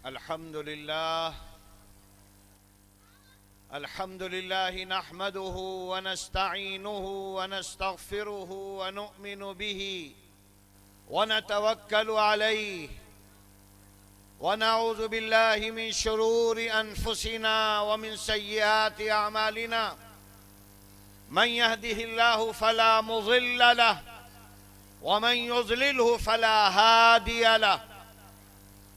الحمد لله نحمده ونستعينه ونستغفره ونؤمن به ونتوكل عليه ونعوذ بالله من شرور أنفسنا ومن سيئات أعمالنا من يهده الله فلا مضل له ومن يضلله فلا هادي له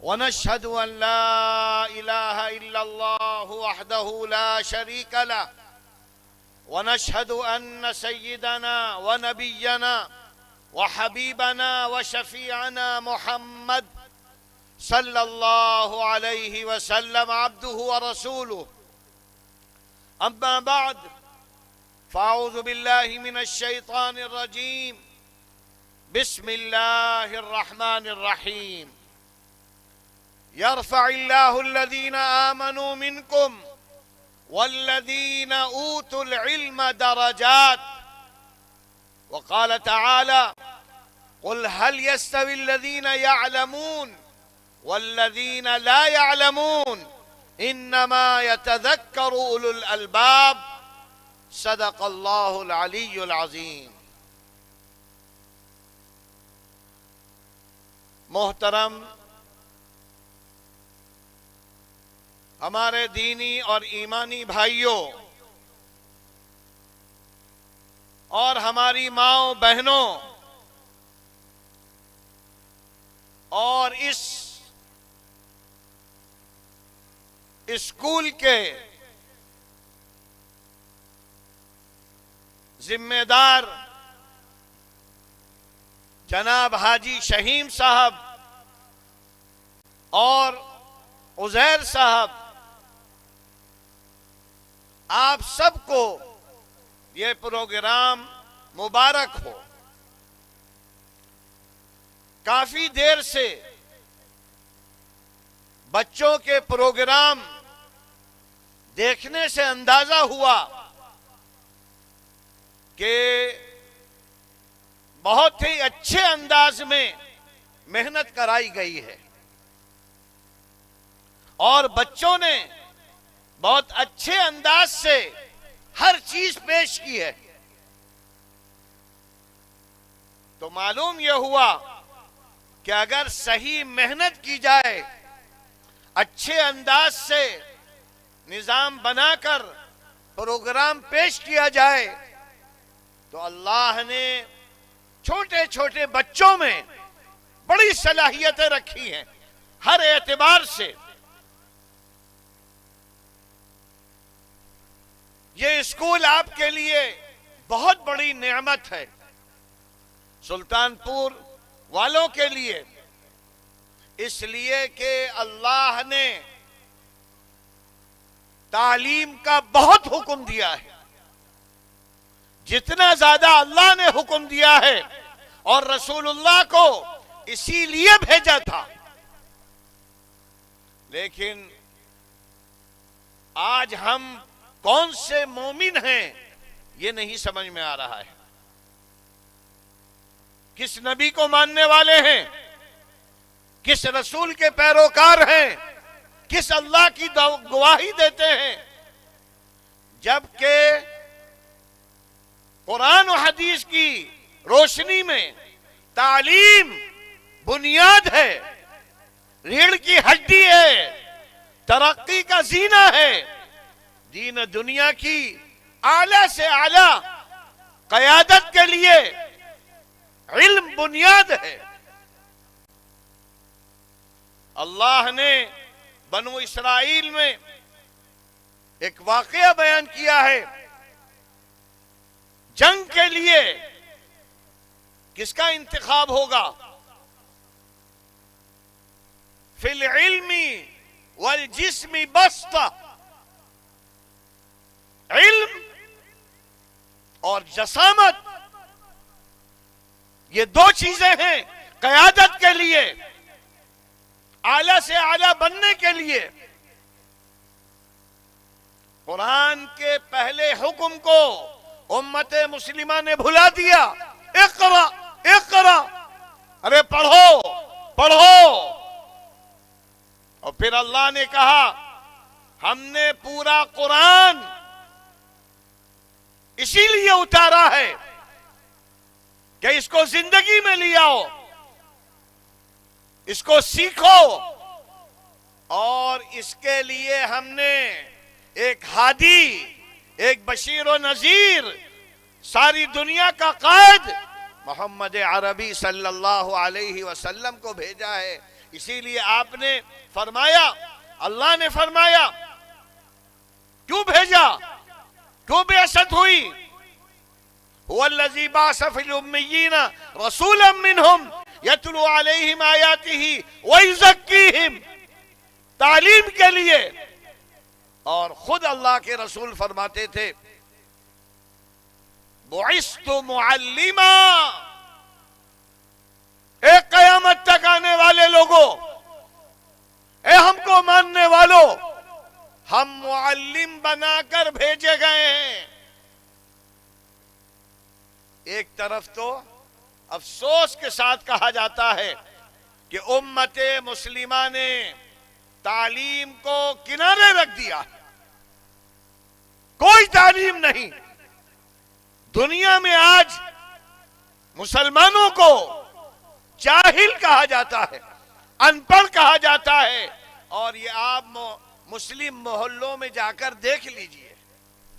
ونشهد أن لا إله إلا الله وحده لا شريك له ونشهد أن سيدنا ونبينا وحبيبنا وشفيعنا محمد صلى الله عليه وسلم عبده ورسوله. أما بعد فأعوذ بالله من الشيطان الرجيم. بسم الله الرحمن الرحيم. يرفع الله الذين آمنوا منكم والذين أوتوا العلم درجات. وقال تعالى: قل هل يستوي الذين يعلمون والذين لا يعلمون إنما يتذكر أولو الألباب. صدق الله العلي العظيم. محترم ہمارے دینی اور ایمانی بھائیوں اور ہماری ماؤں بہنوں اور اس اسکول کے ذمہ دار جناب حاجی شہیم صاحب اور عزیر صاحب، آپ سب کو یہ پروگرام مبارک ہو. کافی دیر سے بچوں کے پروگرام دیکھنے سے اندازہ ہوا کہ بہت ہی اچھے انداز میں محنت کرائی گئی ہے اور بچوں نے بہت اچھے انداز سے ہر چیز پیش کی ہے. تو معلوم یہ ہوا کہ اگر صحیح محنت کی جائے، اچھے انداز سے نظام بنا کر پروگرام پیش کیا جائے تو اللہ نے چھوٹے چھوٹے بچوں میں بڑی صلاحیتیں رکھی ہیں ہر اعتبار سے. یہ اسکول آپ کے لیے بہت بڑی نعمت ہے، سلطان پور والوں کے لیے، اس لیے کہ اللہ نے تعلیم کا بہت حکم دیا ہے. جتنا زیادہ اللہ نے حکم دیا ہے اور رسول اللہ کو اسی لیے بھیجا تھا. لیکن آج ہم کون سے مومن ہیں یہ نہیں سمجھ میں آ رہا ہے. کس نبی کو ماننے والے ہیں، کس رسول کے پیروکار ہیں، کس اللہ کی گواہی دیتے ہیں، جبکہ قرآن و حدیث کی روشنی میں تعلیم بنیاد ہے، ریڑھ کی ہڈی ہے، ترقی کا زینہ ہے. دین دنیا کی اعلیٰ سے اعلیٰ قیادت کے لیے علم بنیاد ہے. اللہ نے بنو اسرائیل میں ایک واقعہ بیان کیا ہے. جنگ کے لیے کس کا انتخاب ہوگا؟ فی العلم والجسم بسطہ. علم اور جسامت یہ دو چیزیں ہیں قیادت کے لیے، اعلیٰ سے اعلیٰ بننے کے لیے. قرآن کے پہلے حکم کو امت مسلمہ نے بھلا دیا. اقرا اقرا، ارے پڑھو پڑھو. اور پھر اللہ نے کہا ہم نے پورا قرآن اسی لیے اتارا ہے کہ اس کو زندگی میں لے آؤ، اس کو سیکھو، اور اس کے لیے ہم نے ایک ہادی، ایک بشیر و نذیر، ساری دنیا کا قائد محمد عربی صلی اللہ علیہ وسلم کو بھیجا ہے۔ اسی لیے آپ نے فرمایا، اللہ نے فرمایا کیوں بھیجا، کیوں بعثت ہوئی؟ هو الذی بعث فی الامیین رسولا منہم یتلو علیہم آیاتہ ویزکیہم، تعلیم کے لیے۔ اور خود اللہ کے رسول فرماتے تھے بعثت معلما، اے قیامت تک آنے والے لوگوں، اے ہم کو ماننے والوں، ہم معلم بنا کر بھیجے گئے ہیں۔ ایک طرف تو افسوس کے ساتھ کہا جاتا ہے کہ امت مسلمہ نے تعلیم کو کنارے رکھ دیا، کوئی تعلیم نہیں۔ دنیا میں آج مسلمانوں کو جاہل کہا جاتا ہے، ان پڑھ کہا جاتا ہے، اور یہ آپ مسلم محلوں میں جا کر دیکھ لیجئے،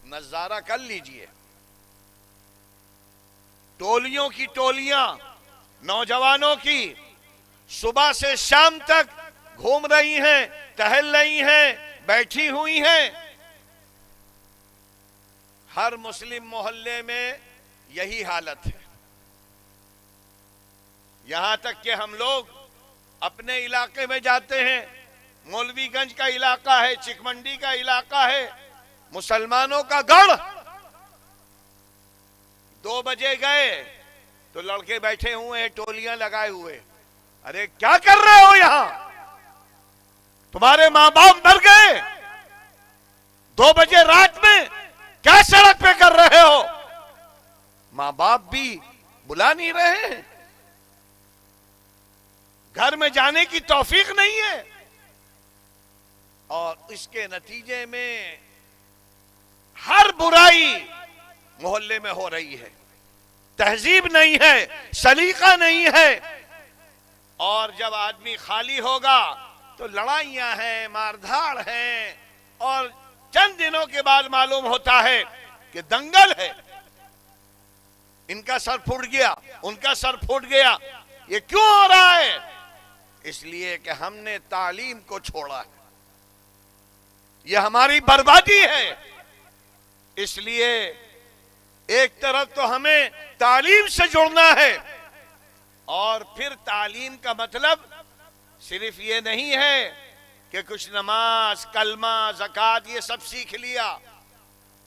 نظارہ کر لیجئے، ٹولیوں کی ٹولیاں نوجوانوں کی صبح سے شام تک گھوم رہی ہیں، ٹہل رہی ہیں، بیٹھی ہوئی ہیں۔ ہر مسلم محلے میں یہی حالت ہے، یہاں تک کہ ہم لوگ اپنے علاقے میں جاتے ہیں، مولوی گنج کا علاقہ ہے، چکمنڈی کا علاقہ ہے، مسلمانوں کا گڑھ، 2 بجے گئے تو لڑکے بیٹھے ہوئے ہیں ٹولیاں لگائے ہوئے، ارے کیا کر رہے ہو یہاں؟ تمہارے ماں باپ مر گئے؟ 2 بجے رات میں کیا سڑک پہ کر رہے ہو؟ ماں باپ بھی بلا نہیں رہے ہیں، گھر میں جانے کی توفیق نہیں ہے، اور اس کے نتیجے میں ہر برائی محلے میں ہو رہی ہے، تہذیب نہیں ہے، سلیقہ نہیں ہے، اور جب آدمی خالی ہوگا تو لڑائیاں ہیں، مار دھاڑ ہیں، اور چند دنوں کے بعد معلوم ہوتا ہے کہ دنگل ہے، ان کا سر پھوٹ گیا، ان کا سر پھوٹ گیا۔ یہ کیوں ہو رہا ہے؟ اس لیے کہ ہم نے تعلیم کو چھوڑا ہے، یہ ہماری بربادی ہے۔ اس لیے ایک طرف تو ہمیں تعلیم سے جڑنا ہے، اور پھر تعلیم کا مطلب صرف یہ نہیں ہے کہ کچھ نماز، کلمہ، زکوٰۃ یہ سب سیکھ لیا۔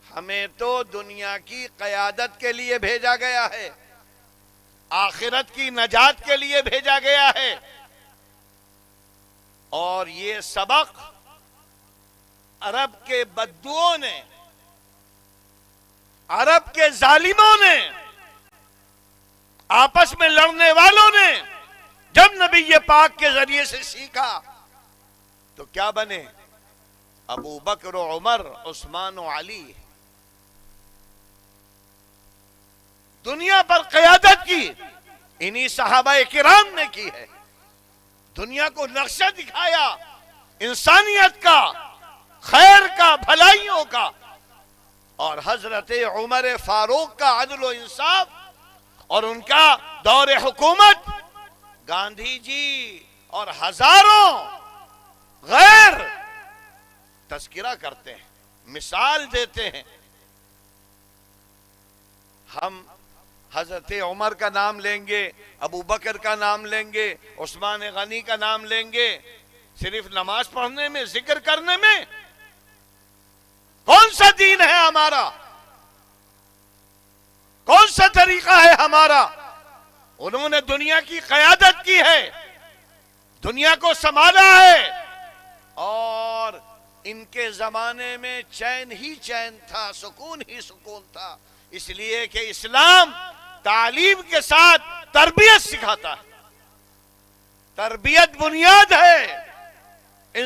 ہمیں تو دنیا کی قیادت کے لیے بھیجا گیا ہے، آخرت کی نجات کے لیے بھیجا گیا ہے، اور یہ سبق عرب کے بدوؤں نے، عرب کے ظالموں نے، آپس میں لڑنے والوں نے جب نبی پاک کے ذریعے سے سیکھا تو کیا بنے؟ ابو بکر و عمر، عثمان و علی۔ دنیا پر قیادت کی انہی صحابہ کرام نے کی ہے، دنیا کو نقشہ دکھایا انسانیت کا، خیر کا، بھلائیوں کا، اور حضرت عمر فاروق کا عدل و انصاف، اور ان کا دور حکومت، گاندھی جی اور ہزاروں غیر تذکرہ کرتے ہیں، مثال دیتے ہیں۔ ہم حضرت عمر کا نام لیں گے، ابو بکر کا نام لیں گے، عثمان غنی کا نام لیں گے، صرف نماز پڑھنے میں، ذکر کرنے میں؟ کون سا دین ہے ہمارا؟ کون سا طریقہ ہے ہمارا؟ انہوں نے دنیا کی قیادت کی ہے، دنیا کو سنبھالا ہے، اور ان کے زمانے میں چین ہی چین تھا، سکون ہی سکون تھا، اس لیے کہ اسلام تعلیم کے ساتھ تربیت سکھاتا ہے۔ تربیت بنیاد ہے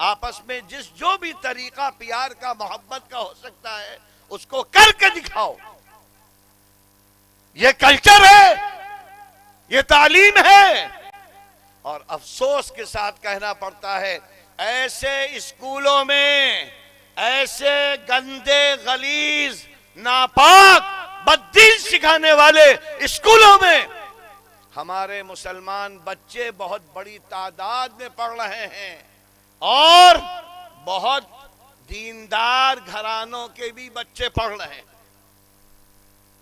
آپس میں جو بھی طریقہ پیار کا محبت کا ہو سکتا ہے اس کو کر کے دکھاؤ. یہ کلچر ہے, یہ تعلیم ہے. اور افسوس کے ساتھ کہنا پڑتا ہے ایسے اسکولوں میں, ایسے گندے غلیظ ناپاک بددین سکھانے والے اسکولوں میں ہمارے مسلمان بچے بہت بڑی تعداد میں پڑھ رہے ہیں, اور بہت دیندار گھرانوں کے بھی بچے پڑھ رہے ہیں.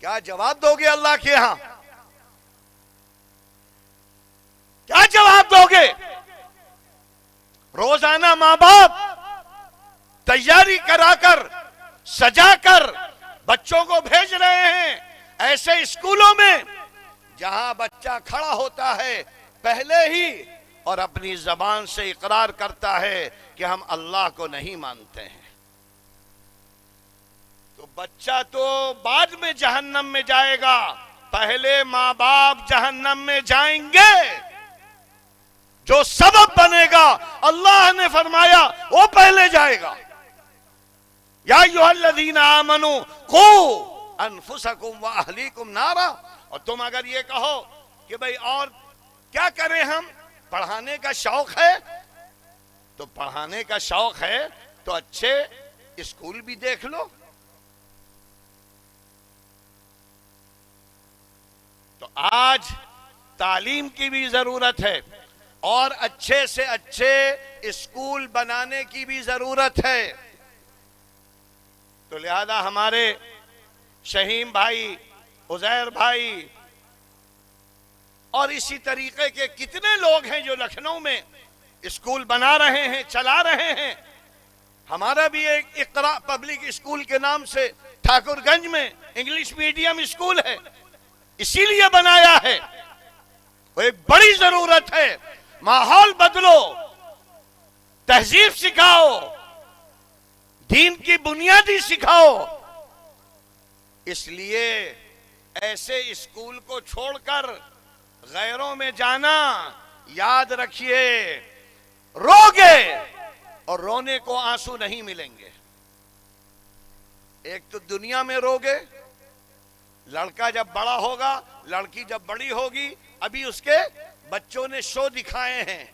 کیا جواب دو گے اللہ کے ہاں؟ کیا جواب دو گے؟ روزانہ ماں باپ تیاری کرا کر, سجا کر بچوں کو بھیج رہے ہیں ایسے اسکولوں میں جہاں بچہ کھڑا ہوتا ہے پہلے ہی اور اپنی زبان سے اقرار کرتا ہے کہ ہم اللہ کو نہیں مانتے ہیں. تو بچہ تو بعد میں جہنم میں جائے گا, پہلے ماں باپ جہنم میں جائیں گے. جو سبب بنے گا اللہ نے فرمایا وہ پہلے جائے گا. یا ایھا الذین آمنوا قوا انفسکم واہلیکم نارا. اور تم اگر یہ کہو کہ بھئی اور کیا کریں, ہم پڑھانے کا شوق ہے, تو پڑھانے کا شوق ہے تو اچھے اسکول بھی دیکھ لو. تو آج تعلیم کی بھی ضرورت ہے اور اچھے سے اچھے اسکول بنانے کی بھی ضرورت ہے. تو لہذا ہمارے شہیم بھائی, عزیر بھائی اور اسی طریقے کے کتنے لوگ ہیں جو لکھنؤ میں اسکول بنا رہے ہیں, چلا رہے ہیں. ہمارا بھی ایک اقرا پبلک اسکول کے نام سے ٹھاکر گنج میں انگلش میڈیم اسکول ہے, اسی لیے بنایا ہے. وہ ایک بڑی ضرورت ہے. ماحول بدلو, تہذیب سکھاؤ, دین کی بنیادی سکھاؤ. اس لیے ایسے اسکول کو چھوڑ کر غیروں میں جانا, یاد رکھیے روگے اور رونے کو آنسو نہیں ملیں گے. ایک تو دنیا میں روگے, لڑکا جب بڑا ہوگا, لڑکی جب بڑی ہوگی, ابھی اس کے بچوں نے شو دکھائے ہیں,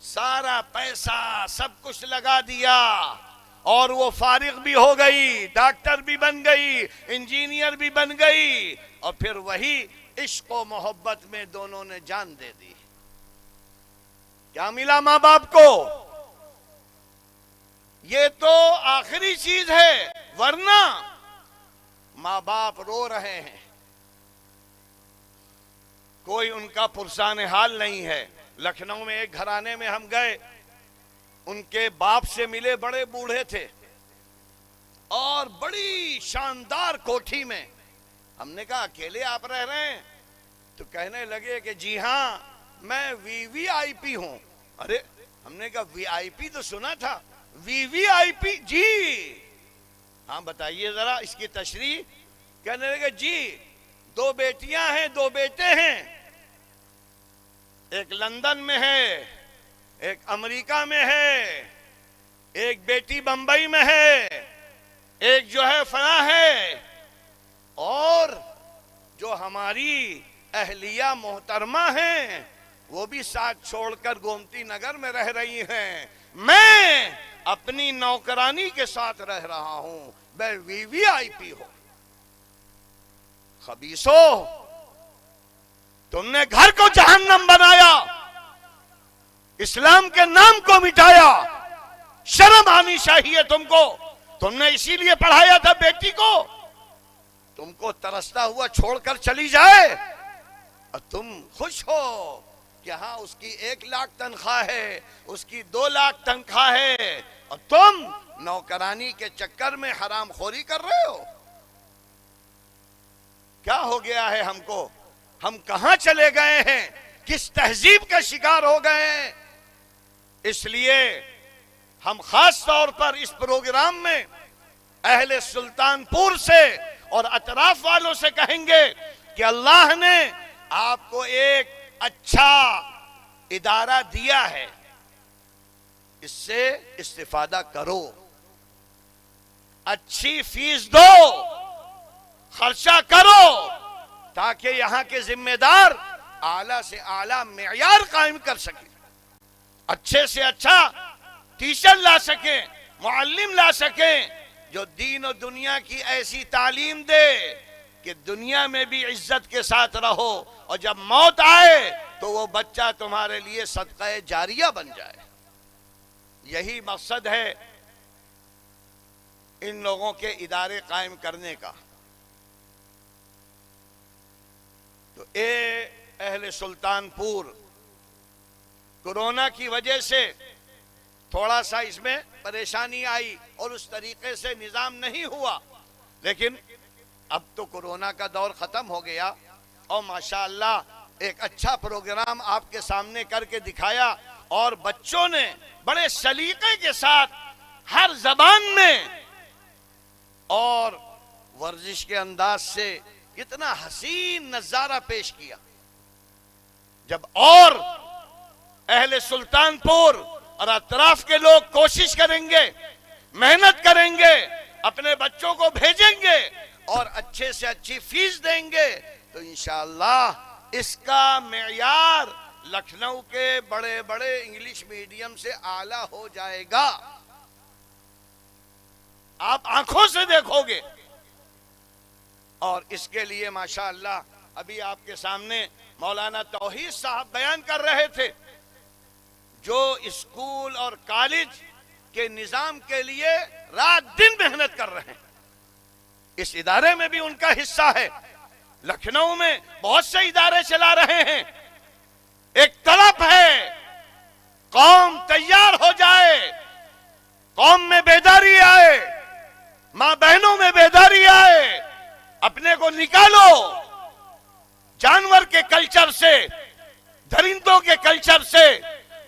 سارا پیسہ سب کچھ لگا دیا اور وہ فارغ بھی ہو گئی, ڈاکٹر بھی بن گئی, انجینئر بھی بن گئی, اور پھر وہی عشق و محبت میں دونوں نے جان دے دی. کیا ملا ماں باپ کو؟ یہ تو آخری چیز ہے, ورنہ ماں باپ رو رہے ہیں, کوئی ان کا پرسان حال نہیں ہے. لکھنؤ میں ایک گھرانے میں ہم گئے, ان کے باپ سے ملے, بڑے بوڑھے تھے اور بڑی شاندار کوٹھی میں. ہم نے کہا اکیلے آپ رہ رہے ہیں؟ تو کہنے لگے کہ جی ہاں میں وی وی آئی پی ہوں. ارے ہم نے کہا وی آئی پی تو سنا تھا, وی وی آئی پی جی ہاں بتائیے ذرا اس کی تشریح. کہنے لگے جی 2 بیٹیاں ہیں, 2 بیٹے ہیں, ایک لندن میں ہے, ایک امریکہ میں ہے, ایک بیٹی بمبئی میں ہے, ایک جو ہے فلاں ہے, اور جو ہماری اہلیہ محترمہ ہیں وہ بھی ساتھ چھوڑ کر گومتی نگر میں رہ رہی ہیں. میں اپنی نوکرانی کے ساتھ رہ رہا ہوں, میں وی وی آئی پی ہوں. خبیثو, تم نے گھر کو جہنم بنایا, اسلام کے نام کو مٹایا. شرم آنی چاہیے تم کو. تم نے اسی لیے پڑھایا تھا بیٹی کو, تم کو ترستا ہوا چھوڑ کر چلی جائے اور تم خوش ہو کہ ہاں اس کی 1 لاکھ تنخواہ ہے, اس کی 2 لاکھ تنخواہ ہے, اور تم نوکرانی کے چکر میں حرام خوری کر رہے ہو. کیا ہو گیا ہے ہم کو؟ ہم کہاں چلے گئے ہیں؟ کس تہذیب کا شکار ہو گئے ہیں؟ اس لیے ہم خاص طور پر اس پروگرام میں اہل سلطان پور سے اور اطراف والوں سے کہیں گے کہ اللہ نے آپ کو ایک اچھا ادارہ دیا ہے، اس سے استفادہ کرو، اچھی فیس دو، خرچہ کرو، تاکہ یہاں کے ذمہ دار اعلیٰ سے اعلیٰ معیار قائم کر سکیں، اچھے سے اچھا ٹیچر لا سکیں، معلم لا سکیں، جو دین و دنیا کی ایسی تعلیم دے کہ دنیا میں بھی عزت کے ساتھ رہو، اور جب موت آئے تو وہ بچہ تمہارے لیے صدقہ جاریہ بن جائے۔ یہی مقصد ہے ان لوگوں کے ادارے قائم کرنے کا۔ تو اے اہل سلطان پور، کورونا کی وجہ سے تھوڑا سا اس میں پریشانی آئی اور اس طریقے سے نظام نہیں ہوا، لیکن اب تو کورونا کا دور ختم ہو گیا، اور ماشاءاللہ ایک اچھا پروگرام آپ کے سامنے کر کے دکھایا، اور بچوں نے بڑے سلیقے کے ساتھ ہر زبان میں اور ورزش کے انداز سے اتنا حسین نظارہ پیش کیا۔ جب اور اہل سلطان پور اور اطراف کے لوگ کوشش کریں گے، محنت کریں گے، اپنے بچوں کو بھیجیں گے اور اچھے سے اچھی فیس دیں گے، تو انشاءاللہ اس کا معیار لکھنؤ کے بڑے بڑے انگلش میڈیم سے اعلیٰ ہو جائے گا۔ آپ آنکھوں سے دیکھو گے۔ اور اس کے لیے ماشاءاللہ ابھی آپ کے سامنے مولانا توحید صاحب بیان کر رہے تھے، جو اسکول اور کالج کے نظام کے لیے رات دن محنت کر رہے ہیں، اس ادارے میں بھی ان کا حصہ ہے۔ لکھنؤ میں بہت سے ادارے چلا رہے ہیں۔ ایک طلب ہے قوم تیار ہو جائے، قوم میں بیداری آئے، ماں بہنوں میں بیداری آئے، اپنے کو نکالو جانور کے کلچر سے، درندوں کے کلچر سے،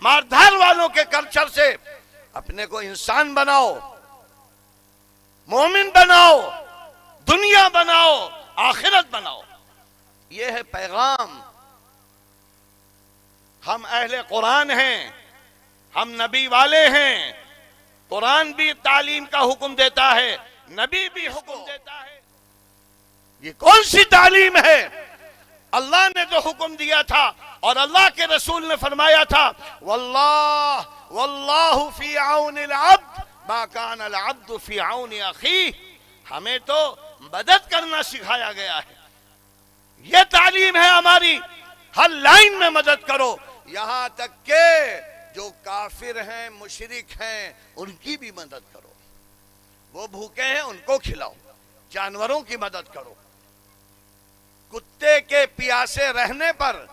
ماردھار والوں کے کلچر سے، اپنے کو انسان بناؤ، مومن بناؤ، دنیا بناؤ، آخرت بناؤ۔ یہ ہے پیغام۔ ہم اہل قرآن ہیں، ہم نبی والے ہیں، قرآن بھی تعلیم کا حکم دیتا ہے، نبی بھی حکم دیتا ہے۔ یہ کون سی تعلیم ہے؟ اللہ نے جو حکم دیا تھا اور اللہ کے رسول نے فرمایا تھا، واللہ فی عون العبد ما کان العبد فی عون اخیہ۔ ہمیں تو مدد کرنا سکھایا گیا ہے، یہ تعلیم ہے ہماری۔ ہر لائن میں مدد کرو، یہاں تک کہ جو کافر ہیں، مشرک ہیں، ان کی بھی مدد کرو۔ وہ بھوکے ہیں ان کو کھلاؤ، جانوروں کی مدد کرو۔ کتے کے پیاسے رہنے پر،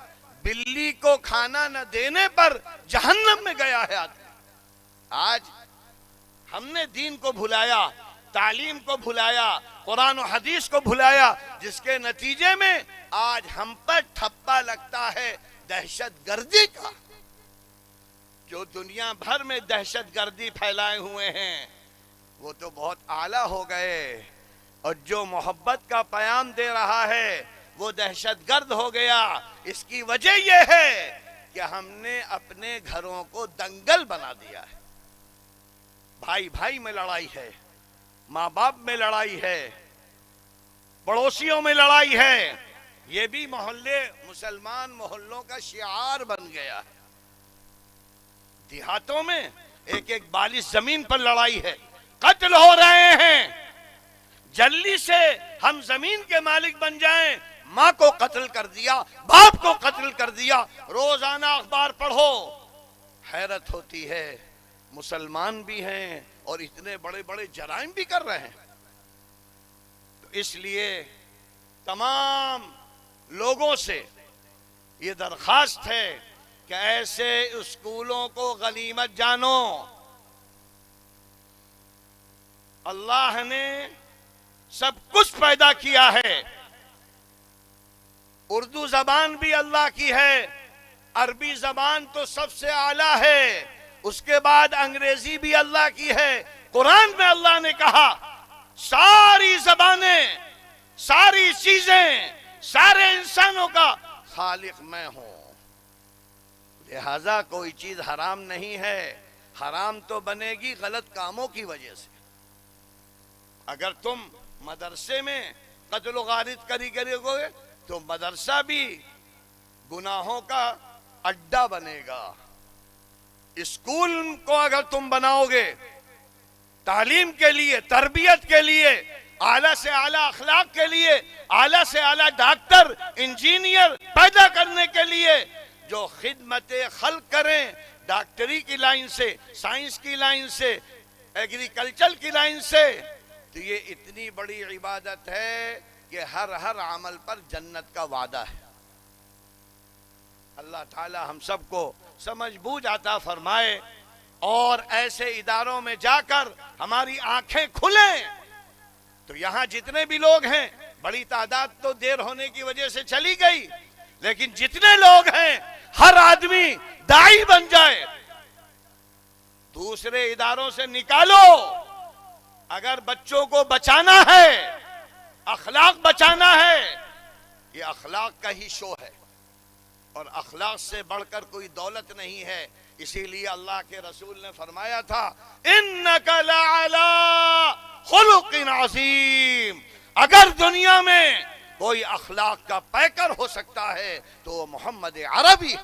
بلی کو کھانا نہ دینے پر جہنم میں گیا ہے آدمی۔ آج ہم نے دین کو بھلایا، تعلیم کو بھلایا، قرآن و حدیث کو بھلایا، جس کے نتیجے میں آج ہم پر ٹھپا لگتا ہے دہشت گردی کا۔ جو دنیا بھر میں دہشت گردی پھیلائے ہوئے ہیں وہ تو بہت اعلیٰ ہو گئے، اور جو محبت کا پیام دے رہا ہے وہ دہشت گرد ہو گیا۔ اس کی وجہ یہ ہے کہ ہم نے اپنے گھروں کو دنگل بنا دیا ہے۔ بھائی بھائی میں لڑائی ہے، ماں باپ میں لڑائی ہے، پڑوسیوں میں لڑائی ہے۔ یہ بھی مسلمان محلوں کا شعار بن گیا ہے۔ دیہاتوں میں ایک ایک بالش زمین پر لڑائی ہے، قتل ہو رہے ہیں۔ جلدی سے ہم زمین کے مالک بن جائیں، ماں کو قتل کر دیا، باپ کو قتل کر دیا۔ روزانہ اخبار پڑھو، حیرت ہوتی ہے، مسلمان بھی ہیں اور اتنے بڑے بڑے جرائم بھی کر رہے ہیں۔ تو اس لیے تمام لوگوں سے یہ درخواست ہے کہ ایسے اسکولوں کو غنیمت جانو۔ اللہ نے سب کچھ پیدا کیا ہے، اردو زبان بھی اللہ کی ہے، عربی زبان تو سب سے اعلیٰ ہے، اس کے بعد انگریزی بھی اللہ کی ہے۔ قرآن میں اللہ نے کہا ساری زبانیں، ساری چیزیں، سارے انسانوں کا خالق میں ہوں۔ لہذا کوئی چیز حرام نہیں ہے، حرام تو بنے گی غلط کاموں کی وجہ سے۔ اگر تم مدرسے میں قتل و غارت کرو گے تو مدرسہ بھی گناہوں کا اڈا بنے گا۔ اسکول کو اگر تم بناؤ گے تعلیم کے لیے، تربیت کے لیے، اعلیٰ سے اعلیٰ اخلاق کے لیے، اعلیٰ سے اعلیٰ ڈاکٹر انجینئر پیدا کرنے کے لیے جو خدمت خلق کریں، ڈاکٹری کی لائن سے، سائنس کی لائن سے، ایگریکلچر کی لائن سے، تو یہ اتنی بڑی عبادت ہے کہ ہر عمل پر جنت کا وعدہ ہے۔ اللہ تعالی ہم سب کو سمجھ بوجھ عطا فرمائے اور ایسے اداروں میں جا کر ہماری آنکھیں کھلیں۔ تو یہاں جتنے بھی لوگ ہیں، بڑی تعداد تو دیر ہونے کی وجہ سے چلی گئی، لیکن جتنے لوگ ہیں ہر آدمی داعی بن جائے، دوسرے اداروں سے نکالو۔ اگر بچوں کو بچانا ہے، اخلاق بچانا ہے، یہ اخلاق کا ہی شو ہے، اور اخلاق سے بڑھ کر کوئی دولت نہیں ہے۔ اسی لیے اللہ کے رسول نے فرمایا تھا اِنَّكَ لَعَلَىٰ خُلُقٍ عَظِيمٍ۔ اگر دنیا میں کوئی اخلاق کا پیکر ہو سکتا ہے تو وہ محمد عربی۔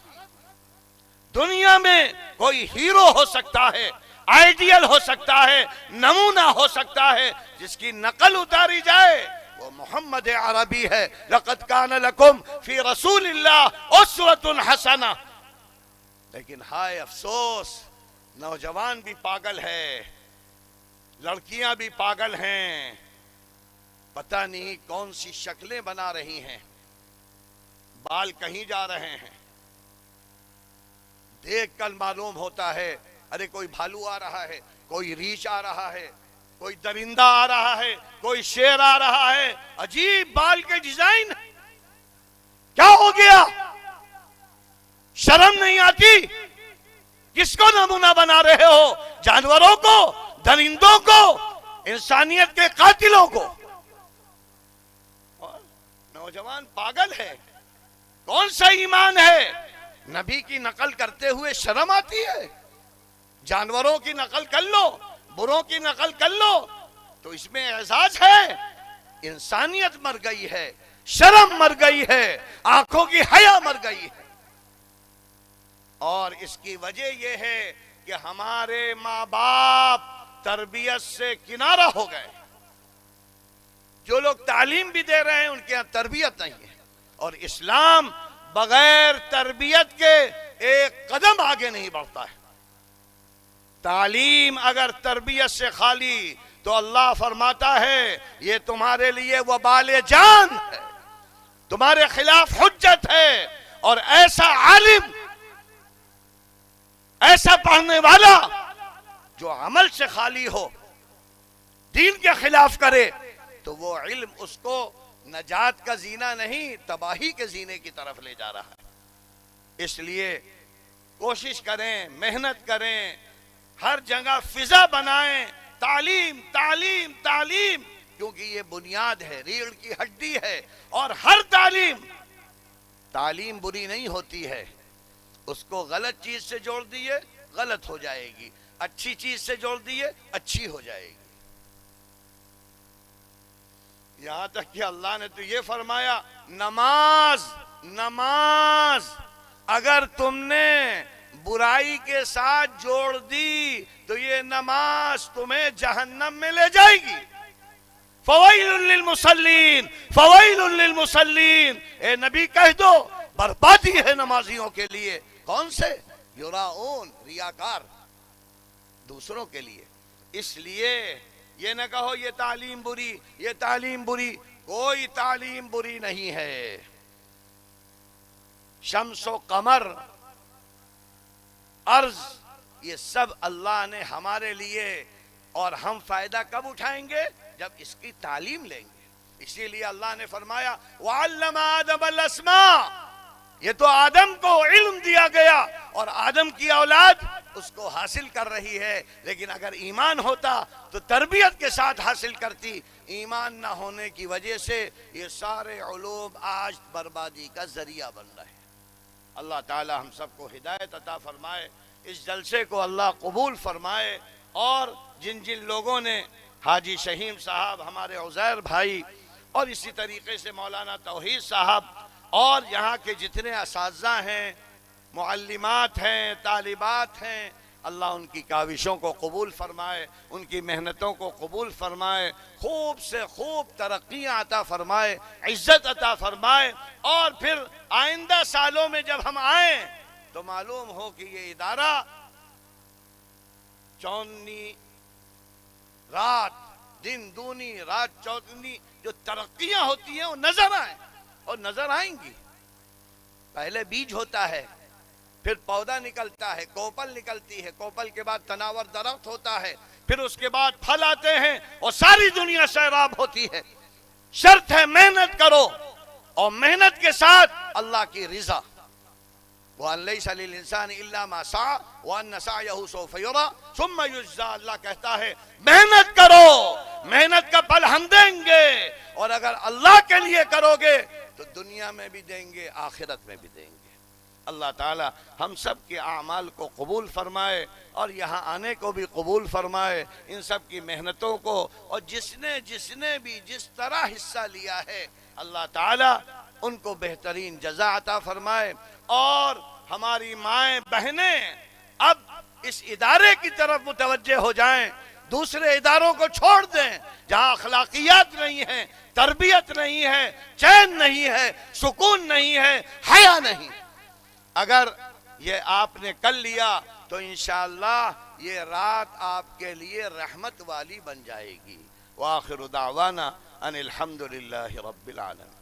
دنیا میں کوئی ہیرو ہو سکتا ہے، آئیڈیل ہو سکتا ہے، نمونہ ہو سکتا ہے، جس کی نقل اتاری جائے، وہ محمد عربی ہے۔ لَقَدْ كَانَ لَكُمْ فِي رَسُولِ اللَّهِ أُسْوَةٌ حَسَنَةٌ۔ لیکن ہائے افسوس، نوجوان بھی پاگل ہے، لڑکیاں بھی پاگل ہیں، پتہ نہیں کون سی شکلیں بنا رہی ہیں، بال کہیں جا رہے ہیں، دیکھ کر معلوم ہوتا ہے ارے کوئی بھالو آ رہا ہے، کوئی ریچھ آ رہا ہے، کوئی درندہ آ رہا ہے، کوئی شیر آ رہا ہے، عجیب بال کے ڈیزائن۔ کیا ہو گیا؟ شرم نہیں آتی؟ کس کو نمونہ بنا رہے ہو؟ جانوروں کو، درندوں کو، انسانیت کے قاتلوں کو۔ اور نوجوان پاگل ہے، کون سا ایمان ہے؟ نبی کی نقل کرتے ہوئے شرم آتی ہے؟ جانوروں کی نقل کر لو، بروں کی نقل کر لو تو اس میں اعزاز ہے۔ انسانیت مر گئی ہے، شرم مر گئی ہے، آنکھوں کی حیا مر گئی ہے۔ اور اس کی وجہ یہ ہے کہ ہمارے ماں باپ تربیت سے کنارہ ہو گئے۔ جو لوگ تعلیم بھی دے رہے ہیں ان کے یہاں تربیت نہیں ہے، اور اسلام بغیر تربیت کے ایک قدم آگے نہیں بڑھتا ہے۔ تعلیم اگر تربیت سے خالی تو اللہ فرماتا ہے یہ تمہارے لیے وبال جان ہے، تمہارے خلاف حجت ہے۔ اور ایسا عالم، ایسا پڑھنے والا جو عمل سے خالی ہو، دین کے خلاف کرے، تو وہ علم اس کو نجات کا زینہ نہیں، تباہی کے زینے کی طرف لے جا رہا ہے۔ اس لیے کوشش کریں، محنت کریں، ہر جگہ فضا بنائیں، تعلیم تعلیم تعلیم، کیونکہ یہ بنیاد ہے، ریڑھ کی ہڈی ہے۔ اور ہر تعلیم بری نہیں ہوتی ہے، اس کو غلط چیز سے جوڑ دیے غلط ہو جائے گی، اچھی چیز سے جوڑ دیے اچھی ہو جائے گی۔ یہاں تک کہ اللہ نے تو یہ فرمایا نماز اگر تم نے برائی کے ساتھ جوڑ دی تو یہ نماز تمہیں جہنم میں لے جائے گی۔ فویل للمصلین فویل للمصلین، اے نبی کہہ دو بربادی ہے نمازیوں کے لیے۔ کون سے؟ یراؤن، ریاکار، دوسروں کے لیے۔ اس لیے یہ نہ کہو یہ تعلیم بری، یہ تعلیم بری، کوئی تعلیم بری نہیں ہے۔ شمس و قمر، ارض، یہ سب اللہ نے ہمارے لیے، اور ہم فائدہ کب اٹھائیں گے؟ جب اس کی تعلیم لیں گے۔ اسی لیے اللہ نے فرمایا وَعَلَّمَ آدَمَ الْأَسْمَاءَ، یہ تو آدم کو علم دیا گیا، اور آدم کی اولاد اس کو حاصل کر رہی ہے۔ لیکن اگر ایمان ہوتا تو تربیت کے ساتھ حاصل کرتی۔ ایمان نہ ہونے کی وجہ سے یہ سارے علوم آج بربادی کا ذریعہ بن رہے ہیں۔ اللہ تعالی ہم سب کو ہدایت عطا فرمائے، اس جلسے کو اللہ قبول فرمائے، اور جن جن لوگوں نے حاجی شہیم صاحب، ہمارے عزیر بھائی، اور اسی طریقے سے مولانا توحید صاحب، اور یہاں کے جتنے اساتذہ ہیں، معلمات ہیں، طالبات ہیں، اللہ ان کی کاوشوں کو قبول فرمائے، ان کی محنتوں کو قبول فرمائے، خوب سے خوب ترقیاں عطا فرمائے، عزت عطا فرمائے، اور پھر آئندہ سالوں میں جب ہم آئیں تو معلوم ہو کہ یہ ادارہ چوندنی رات دن دونی رات چوندنی جو ترقیاں ہوتی ہیں وہ نظر آئیں، اور نظر آئیں گی۔ پہلے بیج ہوتا ہے، پھر پودا نکلتا ہے، کوپل نکلتی ہے، کوپل کے بعد تناور درخت ہوتا ہے، پھر اس کے بعد پھل آتے ہیں، اور ساری دنیا سیراب ہوتی ہے۔ شرط ہے محنت کرو، اور محنت کے ساتھ اللہ کی رضا۔ وَأَن لَيْسَ لِلْإِنسَانِ إِلَّا مَا سَعَى وَأَنَّ سَعْيَهُ سَوْفَ يُرَى ثُمَّ يُجْزَى۔ اللہ کہتا ہے محنت کرو، محنت کا پھل ہم دیں گے، اور اگر اللہ کے لیے کرو گے تو دنیا میں بھی دیں گے، آخرت میں بھی دیں گے۔ اللہ تعالی ہم سب کے اعمال کو قبول فرمائے، اور یہاں آنے کو بھی قبول فرمائے، ان سب کی محنتوں کو، اور جس نے بھی جس طرح حصہ لیا ہے، اللہ تعالی ان کو بہترین جزا عطا فرمائے۔ اور ہماری مائیں بہنیں اب اس ادارے کی طرف متوجہ ہو جائیں، دوسرے اداروں کو چھوڑ دیں جہاں اخلاقیات نہیں ہیں، تربیت نہیں ہے، چین نہیں ہے، سکون نہیں ہے، حیا نہیں۔ اگر یہ آپ نے کر لیا تو انشاءاللہ یہ رات آپ کے لیے رحمت والی بن جائے گی۔ وآخر دعوانا ان الحمدللہ رب العالمین۔